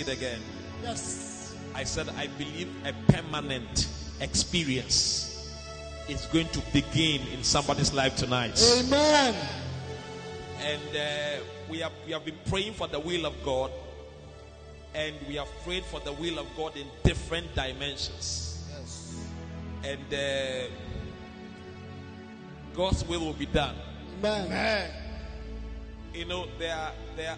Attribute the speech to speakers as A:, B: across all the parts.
A: it again.
B: Yes.
A: I said, I believe a permanent experience is going to begin in somebody's life tonight.
B: Amen.
A: And we have been praying for the will of God, and we have prayed for the will of God in different dimensions.
B: Yes.
A: And God's will be done.
B: Amen. Amen.
A: You know,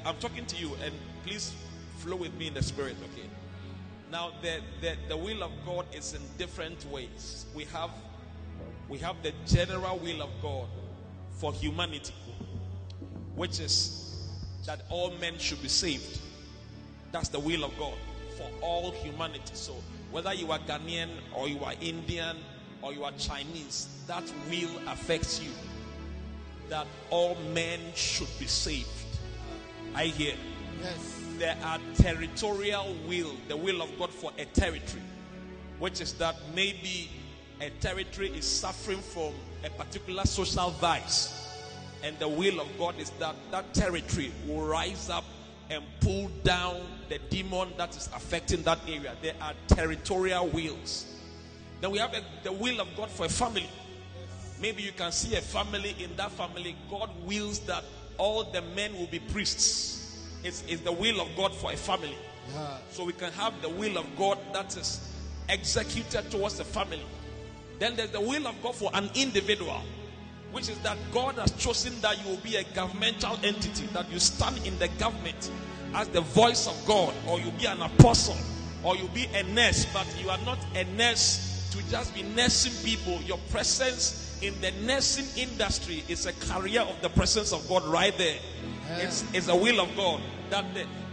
A: I'm talking to you, and please flow with me in the spirit, okay? Now, the will of God is in different ways. We have the general will of God for humanity, which is that all men should be saved. That's the will of God for all humanity. So whether you are Ghanaian or you are Indian or you are Chinese, that will affects you. That all men should be saved. I hear.
B: Yes.
A: There are territorial will, the will of God for a territory, which is that maybe a territory is suffering from a particular social vice, and the will of God is that that territory will rise up and pull down the demon that is affecting that area. There are territorial wills. Then we have the will of God for a family. Maybe you can see a family. In that family, God wills that all the men will be priests. It's the will of God for a family.
B: Yeah.
A: So we can have the will of God that is executed towards the family. Then there's the will of God for an individual, which is that God has chosen that you will be a governmental entity, that you stand in the government as the voice of God, or you'll be an apostle, or you'll be a nurse, but you are not a nurse to just be nursing people. Your presence in the nursing industry is a carrier of the presence of God right there. It's the will of God.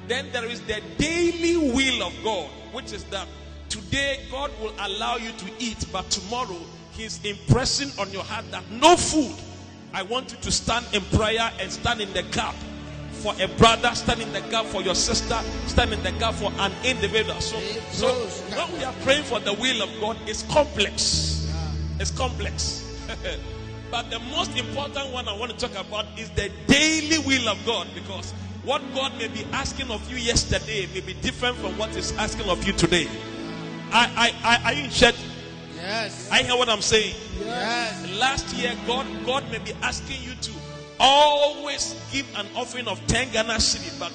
A: Then there is the daily will of God, which is that today God will allow you to eat, but tomorrow He's impressing on your heart that no food. I want you to stand in prayer and stand in the gap for a brother, stand in the gap for your sister, stand in the gap for an individual. So when we are praying for the will of God, it's complex. It's complex. But the most important one I want to talk about is the daily will of God, because what God may be asking of you yesterday may be different from what He's asking of you today. Are you in church?
B: Yes.
A: I hear what I'm saying.
B: Yes.
A: Last year, God may be asking you to always give an offering of 10 Ghana cedi, but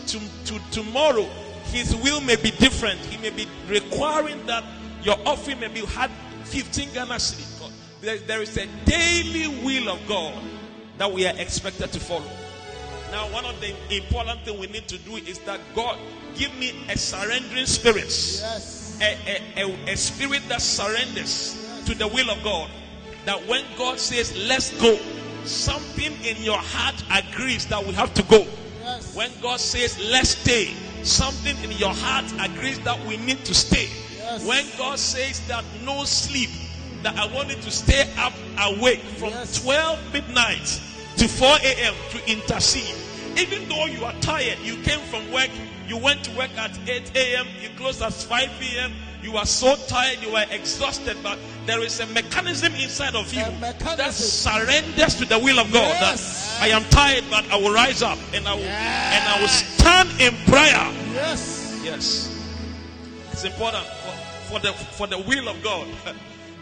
A: tomorrow His will may be different. He may be requiring that your offering may be had 15 Ghana cedi. There is a daily will of God that we are expected to follow. Now, one of the important things we need to do is that God give me a surrendering spirit.
B: Yes.
A: A spirit that surrenders to the will of God. That when God says, let's go, something in your heart agrees that we have to go.
B: Yes.
A: When God says, let's stay, something in your heart agrees that we need to stay.
B: Yes.
A: When God says that no sleep, that I want you to stay up awake from 12 midnight to 4 a.m. to intercede. Even though you are tired, you came from work, you went to work at 8 a.m., you closed at 5 p.m., you are so tired, you are exhausted, but there is a mechanism inside of you that surrenders to the will of God.
B: Yes.
A: That I am tired, but I will rise up and I will stand in prayer.
B: Yes.
A: Yes. It's important for the will of God.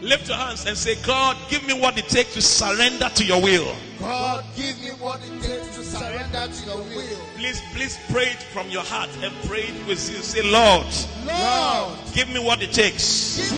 A: Lift your hands and say, God, give me what it takes to surrender to your will.
B: God, give me what it takes to surrender to your will.
A: Please pray it from your heart and pray it with you. Say, Lord,
B: Lord,
A: give me what it takes